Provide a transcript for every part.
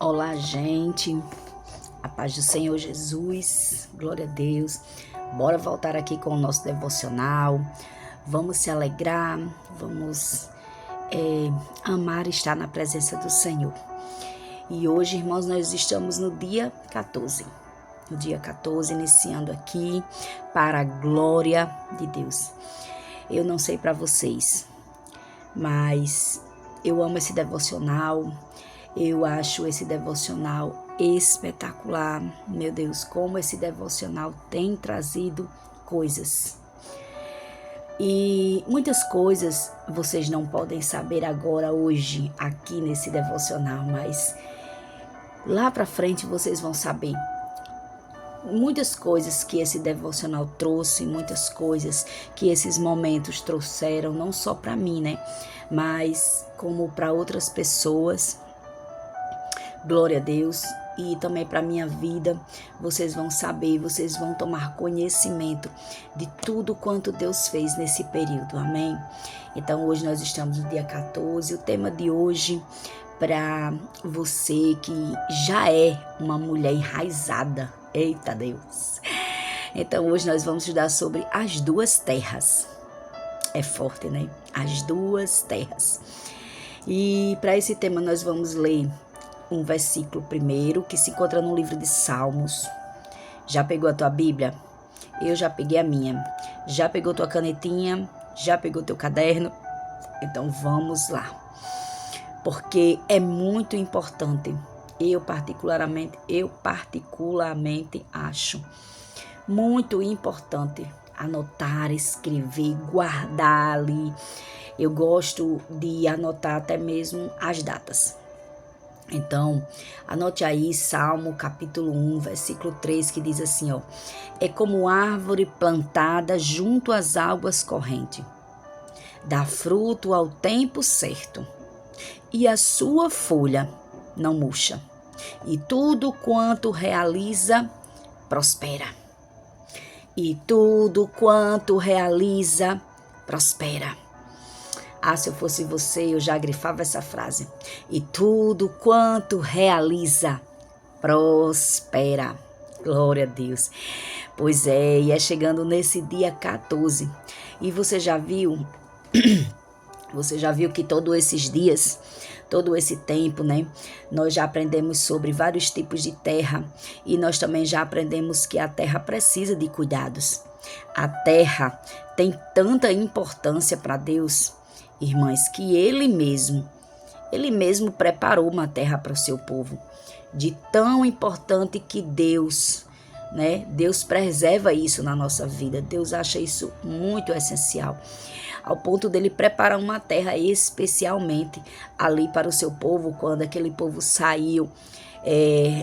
Olá, gente, a paz do Senhor Jesus, glória a Deus. Bora voltar aqui com o nosso devocional. Vamos se alegrar, vamos amar estar na presença do Senhor. E hoje, irmãos, nós estamos no dia 14. No dia 14, iniciando aqui para a glória de Deus. Eu não sei para vocês, mas eu amo esse devocional. Eu acho esse devocional espetacular. Meu Deus, como esse devocional tem trazido coisas. E muitas coisas vocês não podem saber agora, hoje, aqui nesse devocional, mas lá pra frente vocês vão saber. Muitas coisas que esse devocional trouxe, muitas coisas que esses momentos trouxeram, não só para mim, né? Mas como para outras pessoas. Glória a Deus. E também para a minha vida, vocês vão saber, vocês vão tomar conhecimento de tudo quanto Deus fez nesse período, amém? Então hoje nós estamos no dia 14, o tema de hoje para você que já é uma mulher enraizada, eita Deus! Então hoje nós vamos estudar sobre as duas terras, é forte, né? As duas terras. E para esse tema nós vamos ler um versículo primeiro, que se encontra no livro de Salmos. Já pegou a tua Bíblia? Eu já peguei a minha. Já pegou tua canetinha? Já pegou teu caderno? Então vamos lá. Porque é muito importante. Eu particularmente acho muito importante anotar, escrever, guardar ali. Eu gosto de anotar até mesmo as datas. Então, anote aí Salmo capítulo 1, versículo 3, que diz assim, ó: é como árvore plantada junto às águas correntes, dá fruto ao tempo certo, e a sua folha não murcha, e tudo quanto realiza, prospera. E tudo quanto realiza, prospera. Ah, se eu fosse você, eu já grifava essa frase. E tudo quanto realiza, prospera. Glória a Deus. Pois é, e é chegando nesse dia 14. E você já viu que todos esses dias, todo esse tempo, né? Nós já aprendemos sobre vários tipos de terra. E nós também já aprendemos que a terra precisa de cuidados. A terra tem tanta importância para Deus, irmãs, que ele mesmo preparou uma terra para o seu povo, de tão importante que Deus, né? Deus preserva isso na nossa vida. Deus acha isso muito essencial, ao ponto dele preparar uma terra especialmente ali para o seu povo, quando aquele povo saiu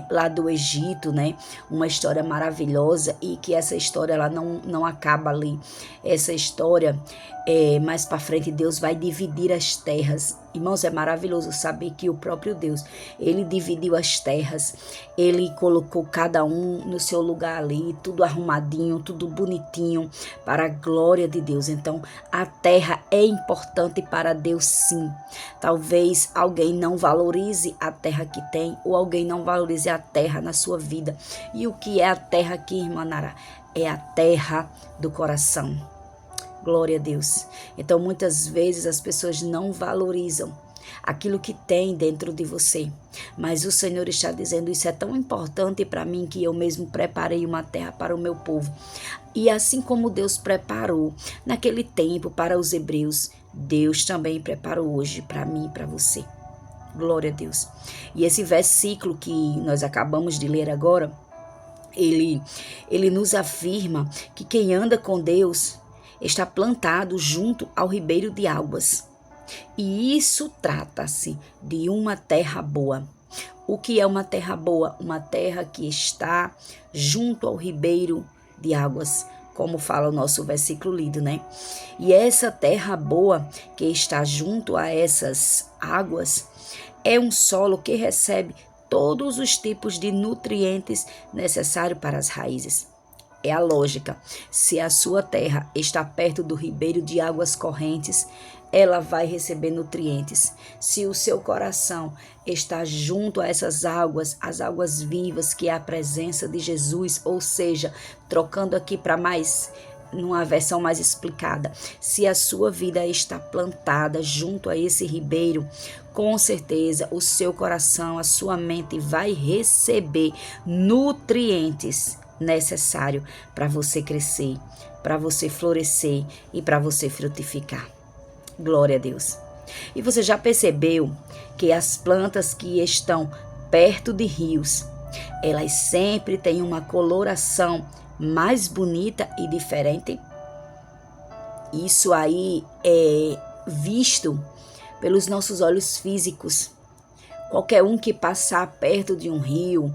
lá do Egito, né? Uma história maravilhosa, e que essa história ela não acaba ali. Essa história, mais para frente, Deus vai dividir as terras. Irmãos, é maravilhoso saber que o próprio Deus, ele dividiu as terras, ele colocou cada um no seu lugar ali, tudo arrumadinho, tudo bonitinho, para a glória de Deus. Então, a terra é importante para Deus, sim. Talvez alguém não valorize a terra que tem, ou alguém não valorize a terra na sua vida. E o que é a terra aqui, irmã Nara? É a terra do coração. Glória a Deus. Então, muitas vezes as pessoas não valorizam aquilo que tem dentro de você. Mas o Senhor está dizendo, isso é tão importante para mim, que eu mesmo preparei uma terra para o meu povo. E assim como Deus preparou naquele tempo para os hebreus, Deus também preparou hoje para mim e para você. Glória a Deus. E esse versículo que nós acabamos de ler agora, ele nos afirma que quem anda com Deus está plantado junto ao ribeiro de águas. E isso trata-se de uma terra boa. O que é uma terra boa? Uma terra que está junto ao ribeiro de águas, como fala o nosso versículo lido, né? E essa terra boa que está junto a essas águas é um solo que recebe todos os tipos de nutrientes necessários para as raízes. É a lógica. Se a sua terra está perto do ribeiro de águas correntes, ela vai receber nutrientes. Se o seu coração está junto a essas águas, as águas vivas, que é a presença de Jesus, ou seja, trocando aqui para mais, numa versão mais explicada, se a sua vida está plantada junto a esse ribeiro, com certeza o seu coração, a sua mente vai receber nutrientes necessário para você crescer, para você florescer e para você frutificar. Glória a Deus. E você já percebeu que as plantas que estão perto de rios, elas sempre têm uma coloração mais bonita e diferente? Isso aí é visto pelos nossos olhos físicos. Qualquer um que passar perto de um rio,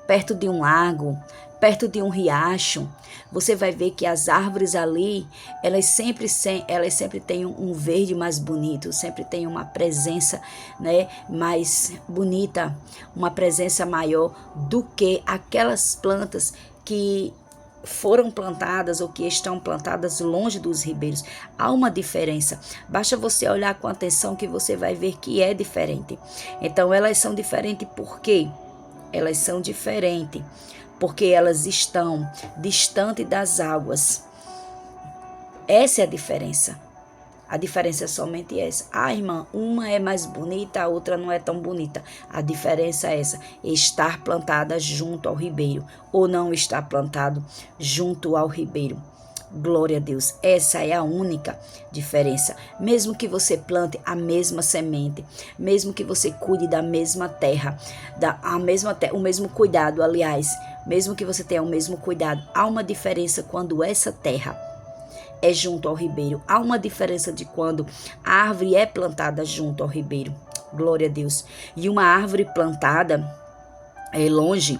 perto de um lago, perto de um riacho, você vai ver que as árvores ali, elas sempre têm um verde mais bonito, sempre tem uma presença, né, mais bonita, uma presença maior do que aquelas plantas que foram plantadas ou que estão plantadas longe dos ribeiros. Há uma diferença. Basta você olhar com atenção que você vai ver que é diferente. Então, elas são diferentes por quê? Elas são diferentes porque elas estão distante das águas. Essa é a diferença. A diferença é somente essa. Ah, irmã, uma é mais bonita, a outra não é tão bonita. A diferença é essa: estar plantada junto ao ribeiro ou não estar plantado junto ao ribeiro. Glória a Deus. Essa é a única diferença. Mesmo que você plante a mesma semente, mesmo que você cuide da mesma terra, o mesmo cuidado, aliás, mesmo que você tenha o mesmo cuidado, há uma diferença quando essa terra é junto ao ribeiro. Há uma diferença de quando a árvore é plantada junto ao ribeiro. Glória a Deus. E uma árvore plantada longe,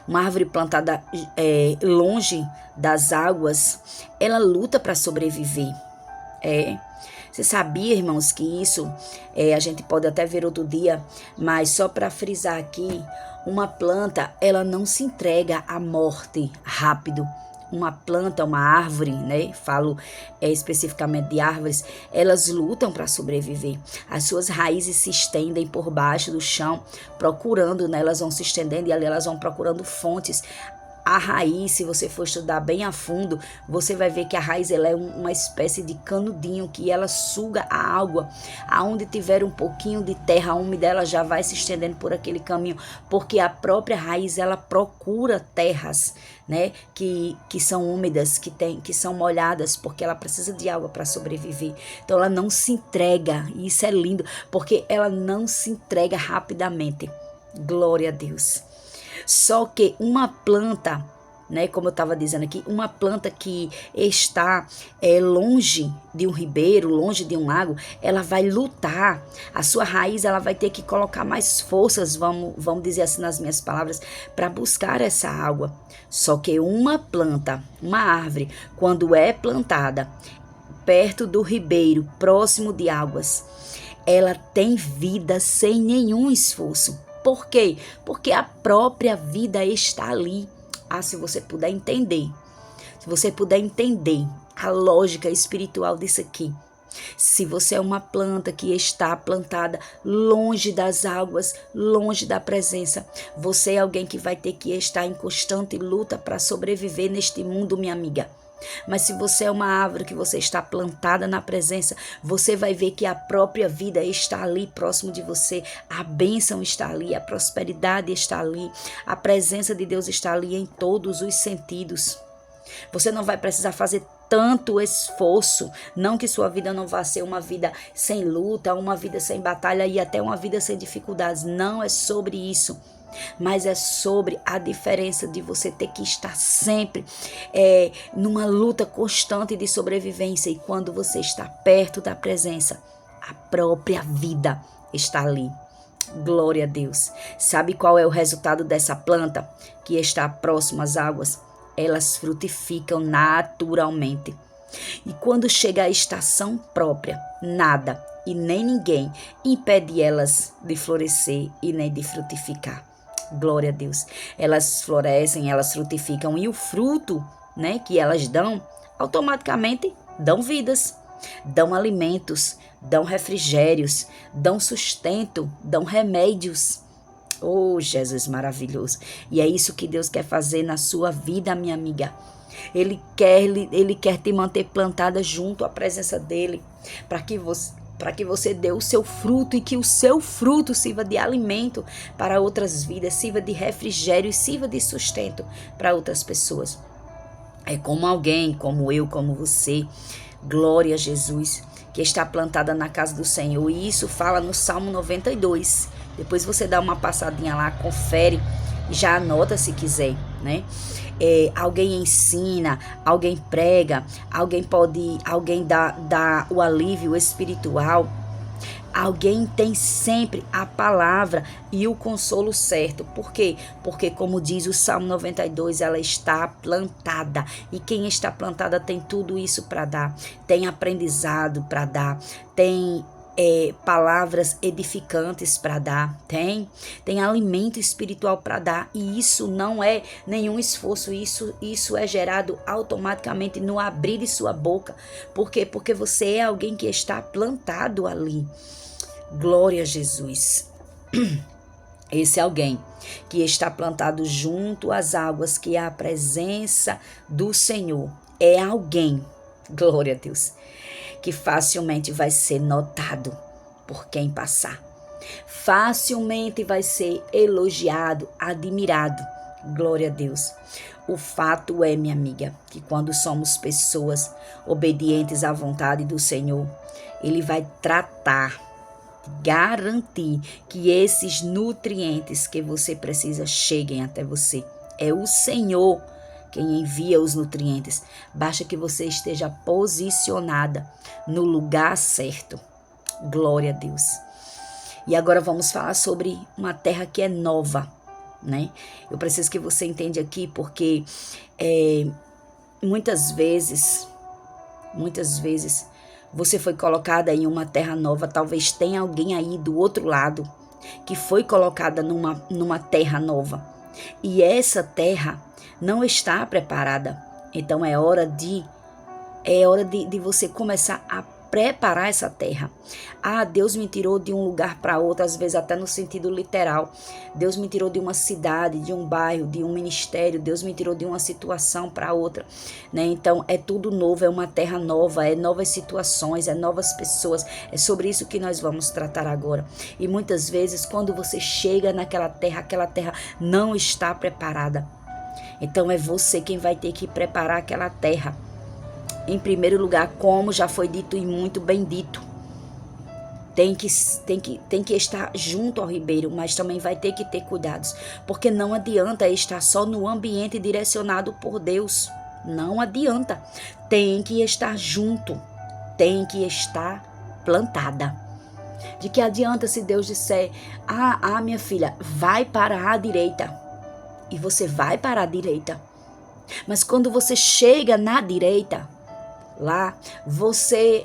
uma árvore plantada longe das águas, ela luta para sobreviver. Você sabia, irmãos, que isso a gente pode até ver outro dia, mas só para frisar aqui, uma planta, ela não se entrega à morte rápido. Uma planta, uma árvore, né? Falo especificamente de árvores, elas lutam para sobreviver. As suas raízes se estendem por baixo do chão, procurando, né? Elas vão se estendendo e ali elas vão procurando fontes. A raiz, se você for estudar bem a fundo, você vai ver que a raiz ela é uma espécie de canudinho que ela suga a água. Aonde tiver um pouquinho de terra úmida, ela já vai se estendendo por aquele caminho, porque a própria raiz ela procura terras, né, que são úmidas, que são molhadas, porque ela precisa de água para sobreviver. Então ela não se entrega, e isso é lindo, porque ela não se entrega rapidamente. Glória a Deus. Só que uma planta, né, como eu estava dizendo aqui, uma planta que está longe de um ribeiro, longe de um lago, ela vai lutar. A sua raiz ela vai ter que colocar mais forças, vamos dizer assim nas minhas palavras, para buscar essa água. Só que uma planta, uma árvore, quando é plantada perto do ribeiro, próximo de águas, ela tem vida sem nenhum esforço. Por quê? Porque a própria vida está ali. Se você puder entender. Se você puder entender a lógica espiritual disso aqui. Se você é uma planta que está plantada longe das águas, longe da presença, você é alguém que vai ter que estar em constante luta para sobreviver neste mundo, minha amiga. Mas se você é uma árvore que você está plantada na presença, você vai ver que a própria vida está ali próximo de você, a bênção está ali, a prosperidade está ali, a presença de Deus está ali em todos os sentidos. Você não vai precisar fazer tanto esforço, não que sua vida não vá ser uma vida sem luta, uma vida sem batalha e até uma vida sem dificuldades, não é sobre isso. Mas é sobre a diferença de você ter que estar sempre numa luta constante de sobrevivência. E quando você está perto da presença, a própria vida está ali. Glória a Deus. Sabe qual é o resultado dessa planta que está próxima às águas? Elas frutificam naturalmente. E quando chega a estação própria, nada e nem ninguém impede elas de florescer e nem de frutificar. Glória a Deus. Elas florescem, elas frutificam e o fruto, né, que elas dão, automaticamente dão vidas, dão alimentos, dão refrigérios, dão sustento, dão remédios. Oh, Jesus maravilhoso. E é isso que Deus quer fazer na sua vida, minha amiga. Ele quer te manter plantada junto à presença dele, para que você dê o seu fruto e que o seu fruto sirva de alimento para outras vidas, sirva de refrigério e sirva de sustento para outras pessoas. É como alguém, como eu, como você, glória a Jesus, que está plantada na casa do Senhor. E isso fala no Salmo 92. Depois você dá uma passadinha lá, confere e já anota se quiser, né? Alguém ensina, alguém prega, alguém dá o alívio espiritual. Alguém tem sempre a palavra e o consolo certo. Por quê? Porque, como diz o Salmo 92, ela está plantada. E quem está plantada tem tudo isso para dar. Tem aprendizado para dar. Tem palavras edificantes para dar. Tem alimento espiritual para dar. E isso não é nenhum esforço. Isso é gerado automaticamente no abrir de sua boca. Por quê? Porque você é alguém que está plantado ali. Glória a Jesus. Esse alguém que está plantado junto às águas, que é a presença do Senhor, é alguém, glória a Deus, que facilmente vai ser notado por quem passar. Facilmente vai ser elogiado, admirado. Glória a Deus. O fato é, minha amiga, que quando somos pessoas obedientes à vontade do Senhor, Ele vai garantir que esses nutrientes que você precisa cheguem até você. É o Senhor quem envia os nutrientes. Basta que você esteja posicionada no lugar certo. Glória a Deus. E agora vamos falar sobre uma terra que é nova, né? Eu preciso que você entenda aqui, porque muitas vezes você foi colocada em uma terra nova. Talvez tenha alguém aí do outro lado que foi colocada numa terra nova. E essa terra não está preparada. Então é hora de você começar a preparar essa terra. Deus me tirou de um lugar para outro, às vezes até no sentido literal. Deus me tirou de uma cidade, de um bairro, de um ministério. Deus me tirou de uma situação para outra, né? Então é tudo novo, é uma terra nova, é novas situações, é novas pessoas. É sobre isso que nós vamos tratar agora. E muitas vezes quando você chega naquela terra, aquela terra não está preparada. Então é você quem vai ter que preparar aquela terra. Em primeiro lugar, como já foi dito e muito bem dito, tem que estar junto ao ribeiro, mas também vai ter que ter cuidados, porque não adianta estar só no ambiente direcionado por Deus. Não adianta. Tem que estar junto, tem que estar plantada. De que adianta se Deus disser: minha filha, vai para a direita, e você vai para a direita, mas quando você chega na direita, lá, você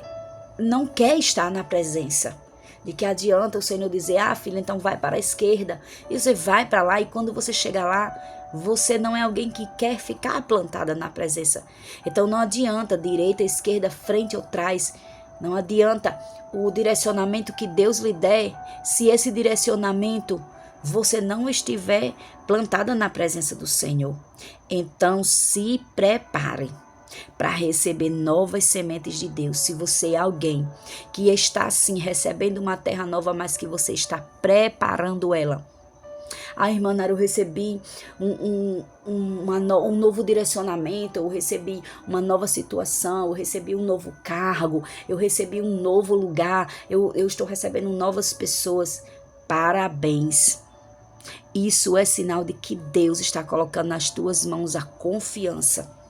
não quer estar na presença. De que adianta o Senhor dizer: filha, então vai para a esquerda. E você vai para lá, e quando você chega lá, você não é alguém que quer ficar plantada na presença. Então não adianta direita, esquerda, frente ou trás. Não adianta o direcionamento que Deus lhe der, se esse direcionamento você não estiver plantada na presença do Senhor. Então se prepare para receber novas sementes de Deus. Se você é alguém que está assim recebendo uma terra nova, mas que você está preparando ela. Irmã Nara, eu recebi um novo direcionamento, eu recebi uma nova situação, eu recebi um novo cargo, eu recebi um novo lugar, eu estou recebendo novas pessoas. Parabéns! Isso é sinal de que Deus está colocando nas tuas mãos a confiança.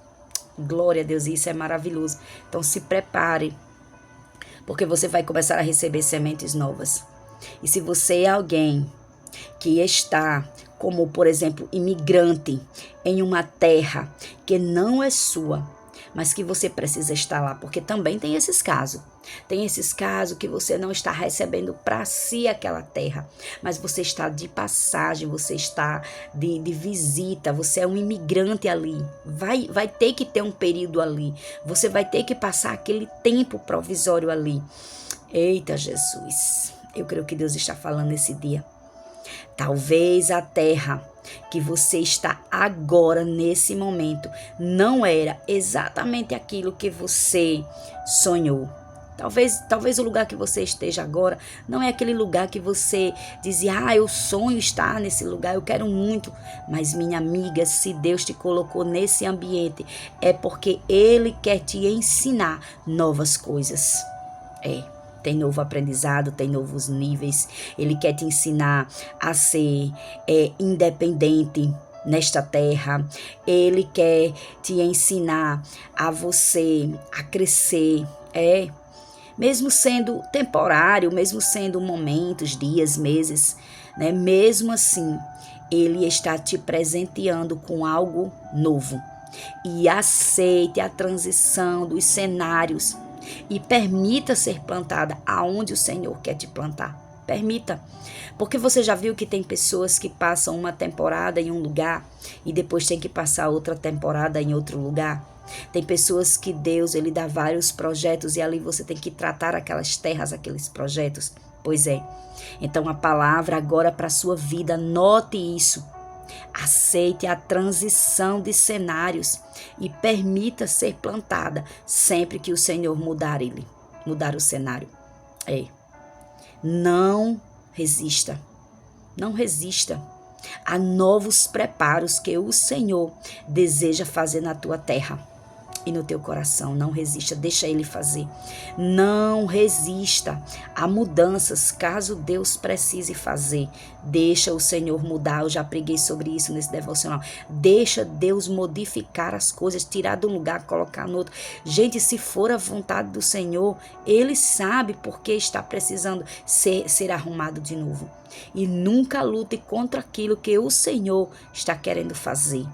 Glória a Deus, isso é maravilhoso. Então se prepare, porque você vai começar a receber sementes novas. E se você é alguém que está, como por exemplo, imigrante em uma terra que não é sua, mas que você precisa estar lá, porque também tem esses casos. Tem esses casos que você não está recebendo para si aquela terra, mas você está de passagem, você está de visita, você é um imigrante ali. Vai ter que ter um período ali, você vai ter que passar aquele tempo provisório ali. Eita Jesus, eu creio que Deus está falando nesse dia. Talvez a terra que você está agora, nesse momento, não era exatamente aquilo que você sonhou. Talvez o lugar que você esteja agora não é aquele lugar que você dizia, eu sonho estar nesse lugar, eu quero muito. Mas minha amiga, se Deus te colocou nesse ambiente, é porque Ele quer te ensinar novas coisas. Tem novo aprendizado, tem novos níveis. Ele quer te ensinar a ser independente nesta terra. Ele quer te ensinar a você a crescer. Mesmo sendo temporário, mesmo sendo momentos, dias, meses, né? Mesmo assim, Ele está te presenteando com algo novo. E aceite a transição dos cenários e permita ser plantada aonde o Senhor quer te plantar. Permita. Porque você já viu que tem pessoas que passam uma temporada em um lugar e depois tem que passar outra temporada em outro lugar? Tem pessoas que Deus, Ele dá vários projetos e ali você tem que tratar aquelas terras, aqueles projetos. Pois é. Então a palavra agora para a sua vida, note isso. Aceite a transição de cenários e permita ser plantada sempre que o Senhor mudar o cenário. Não resista. Não resista a novos preparos que o Senhor deseja fazer na tua terra e no teu coração. Não resista, deixa Ele fazer. Não resista a mudanças, caso Deus precise fazer. Deixa o Senhor mudar. Eu já preguei sobre isso nesse devocional. Deixa Deus modificar as coisas, tirar de um lugar, colocar no outro. Gente, se for a vontade do Senhor, Ele sabe porque está precisando ser arrumado de novo. E nunca lute contra aquilo que o Senhor está querendo fazer.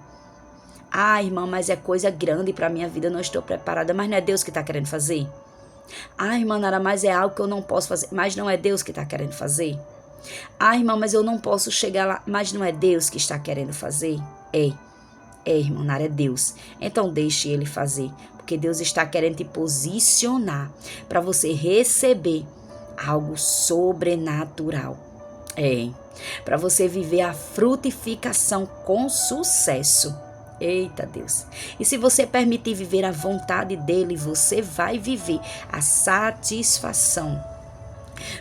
Irmã, mas é coisa grande para a minha vida, eu não estou preparada. Mas não é Deus que está querendo fazer? Irmã Nara, mas é algo que eu não posso fazer. Mas não é Deus que está querendo fazer? Irmã, mas eu não posso chegar lá. Mas não é Deus que está querendo fazer? Irmã Nara, é Deus. Então deixe Ele fazer. Porque Deus está querendo te posicionar para você receber algo sobrenatural. Para você viver a frutificação com sucesso. Eita Deus. E se você permitir viver a vontade dele, você vai viver a satisfação.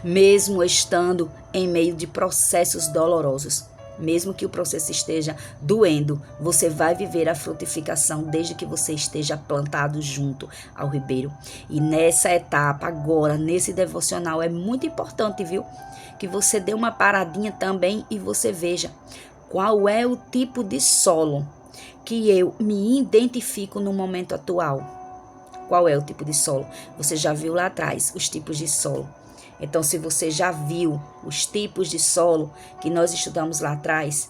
Mesmo estando em meio de processos dolorosos. Mesmo que o processo esteja doendo, você vai viver a frutificação desde que você esteja plantado junto ao ribeiro. E nessa etapa, agora, nesse devocional, é muito importante, viu? Que você dê uma paradinha também e você veja qual é o tipo de solo que eu me identifico no momento atual. Qual é o tipo de solo? Você já viu lá atrás os tipos de solo. Então, se você já viu os tipos de solo que nós estudamos lá atrás,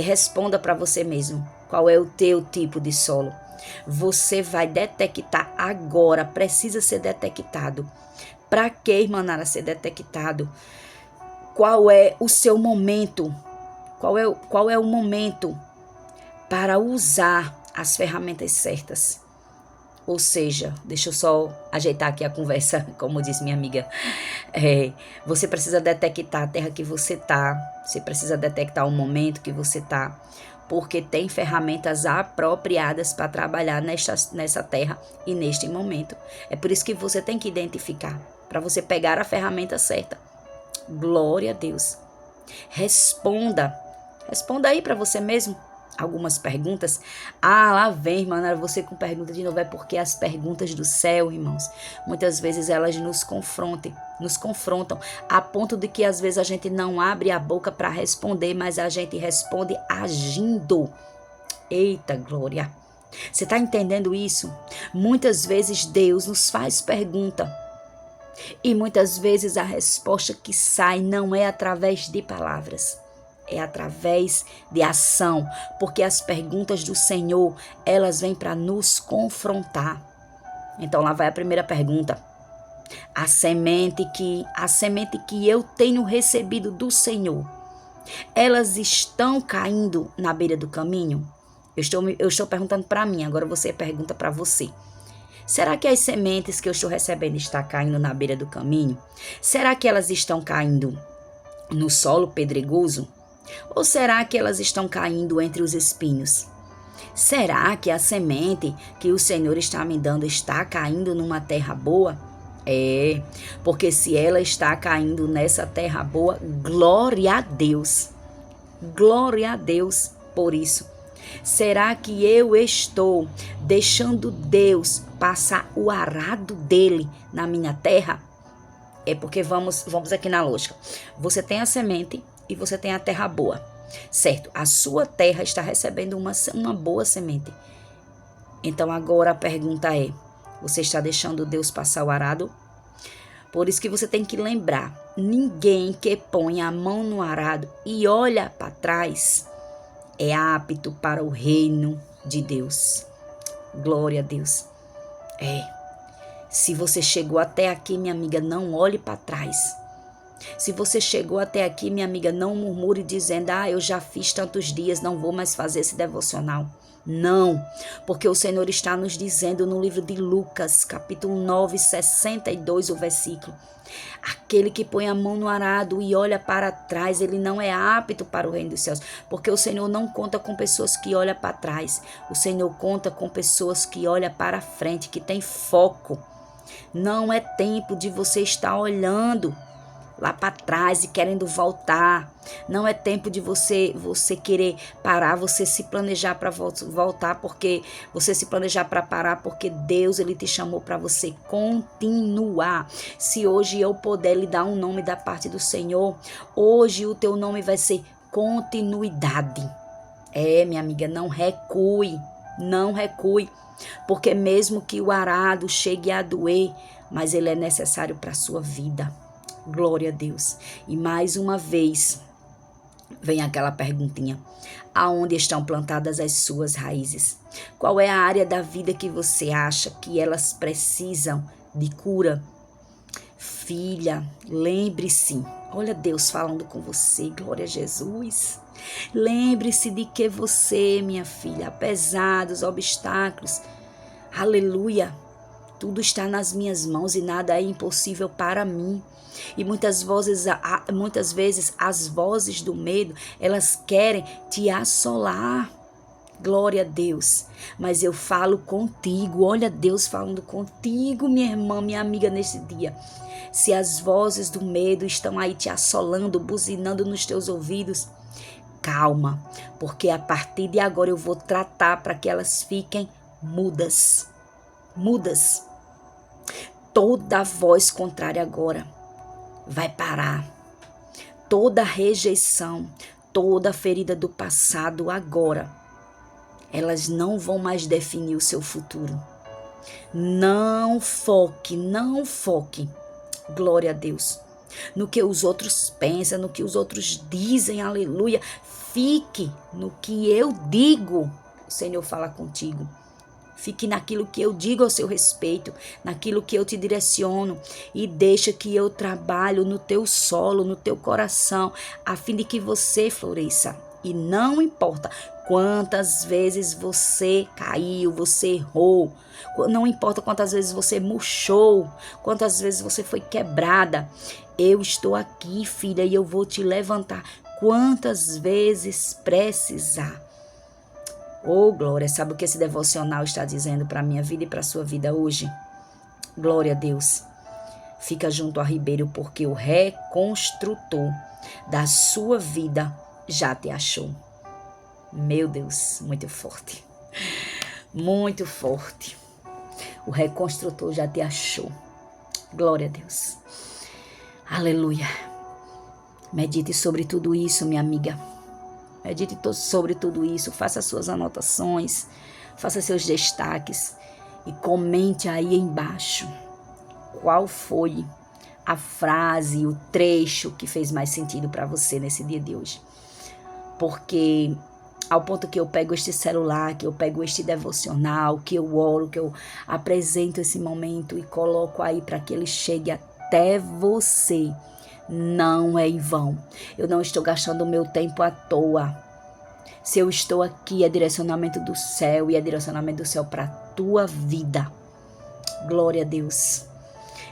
responda para você mesmo. Qual é o teu tipo de solo? Você vai detectar agora, precisa ser detectado. Para que, irmã Nara, ser detectado? Qual é o seu momento? Qual é o momento para usar as ferramentas certas? Ou seja, deixa eu só ajeitar aqui a conversa, como disse minha amiga. Você precisa detectar a terra que você está. Você precisa detectar o momento que você está. Porque tem ferramentas apropriadas para trabalhar nessa terra e neste momento. É por isso que você tem que identificar, para você pegar a ferramenta certa. Glória a Deus. Responda aí para você mesmo. Algumas perguntas. Lá vem, irmã, você com pergunta de novo. É porque as perguntas do céu, irmãos, muitas vezes elas nos confrontam a ponto de que às vezes a gente não abre a boca para responder, mas a gente responde agindo. Eita glória! Você está entendendo isso? Muitas vezes Deus nos faz pergunta e muitas vezes a resposta que sai não é através de palavras. É através de ação, porque as perguntas do Senhor, elas vêm para nos confrontar. Então lá vai a primeira pergunta. A semente que eu tenho recebido do Senhor, elas estão caindo na beira do caminho? Eu estou perguntando para mim, agora você pergunta para você. Será que as sementes que eu estou recebendo estão caindo na beira do caminho? Será que elas estão caindo no solo pedregoso? Ou será que elas estão caindo entre os espinhos? Será que a semente que o Senhor está me dando está caindo numa terra boa? É, porque se ela está caindo nessa terra boa, glória a Deus. Glória a Deus por isso. Será que eu estou deixando Deus passar o arado dele na minha terra? É porque vamos aqui na lógica. Você tem a semente e você tem a terra boa, certo? A sua terra está recebendo uma boa semente. Então agora a pergunta é, você está deixando Deus passar o arado? Por isso que você tem que lembrar, ninguém que põe a mão no arado e olha para trás é apto para o reino de Deus. Glória a Deus. Se você chegou até aqui, minha amiga, não olhe para trás. Se você chegou até aqui, minha amiga, não murmure dizendo, eu já fiz tantos dias, não vou mais fazer esse devocional. Não, porque o Senhor está nos dizendo no livro de Lucas, capítulo 9, 62, o versículo. Aquele que põe a mão no arado e olha para trás, ele não é apto para o reino dos céus, porque o Senhor não conta com pessoas que olham para trás. O Senhor conta com pessoas que olham para frente, que tem foco. Não é tempo de você estar olhando lá para trás e querendo voltar. Não é tempo de você querer parar, você se planejar para voltar, porque você se planejar para parar, porque Deus ele te chamou para você continuar. Se hoje eu puder lhe dar um nome da parte do Senhor, hoje o teu nome vai ser continuidade. Minha amiga, não recue, não recue, porque mesmo que o arado chegue a doer, mas ele é necessário para a sua vida. Glória a Deus. E mais uma vez, vem aquela perguntinha. Aonde estão plantadas as suas raízes? Qual é a área da vida que você acha que elas precisam de cura? Filha, lembre-se. Olha Deus falando com você. Glória a Jesus. Lembre-se de que você, minha filha, apesar dos obstáculos, aleluia, tudo está nas minhas mãos e nada é impossível para mim. E muitas vezes as vozes do medo, elas querem te assolar. Glória a Deus. Mas eu falo contigo, olha Deus falando contigo, minha irmã, minha amiga, nesse dia. Se as vozes do medo estão aí te assolando, buzinando nos teus ouvidos, calma, porque a partir de agora eu vou tratar para que elas fiquem mudas. Mudas. Toda voz contrária agora vai parar. Toda rejeição, toda ferida do passado agora, elas não vão mais definir o seu futuro. Não foque, glória a Deus, no que os outros pensam, no que os outros dizem, aleluia. Fique no que eu digo, o Senhor fala contigo. Fique naquilo que eu digo ao seu respeito, naquilo que eu te direciono, e deixa que eu trabalho no teu solo, no teu coração, a fim de que você floresça. E não importa quantas vezes você caiu, você errou, não importa quantas vezes você murchou, quantas vezes você foi quebrada, eu estou aqui, filha, e eu vou te levantar quantas vezes precisar. Oh, glória, sabe o que esse devocional está dizendo para a minha vida e para a sua vida hoje? Glória a Deus. Fica junto a Ribeiro, porque o reconstrutor da sua vida já te achou. Meu Deus, muito forte. Muito forte. O reconstrutor já te achou. Glória a Deus. Aleluia. Medite sobre tudo isso, minha amiga. Medite sobre tudo isso, faça suas anotações, faça seus destaques e comente aí embaixo qual foi a frase, o trecho que fez mais sentido para você nesse dia de hoje. Porque ao ponto que eu pego este celular, que eu pego este devocional, que eu oro, que eu apresento esse momento e coloco aí para que ele chegue até você. Não é em vão. Eu não estou gastando o meu tempo à toa. Se eu estou aqui, é direcionamento do céu, e é direcionamento do céu para a tua vida. Glória a Deus.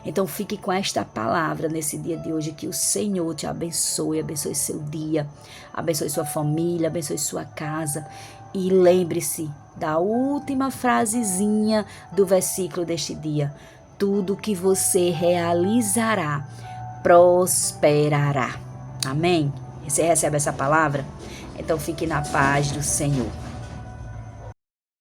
Então fique com esta palavra nesse dia de hoje, que o Senhor te abençoe, abençoe seu dia, abençoe sua família, abençoe sua casa. E lembre-se da última frasezinha do versículo deste dia: tudo que você realizará prosperará. Amém? Você recebe essa palavra? Então fique na paz do Senhor.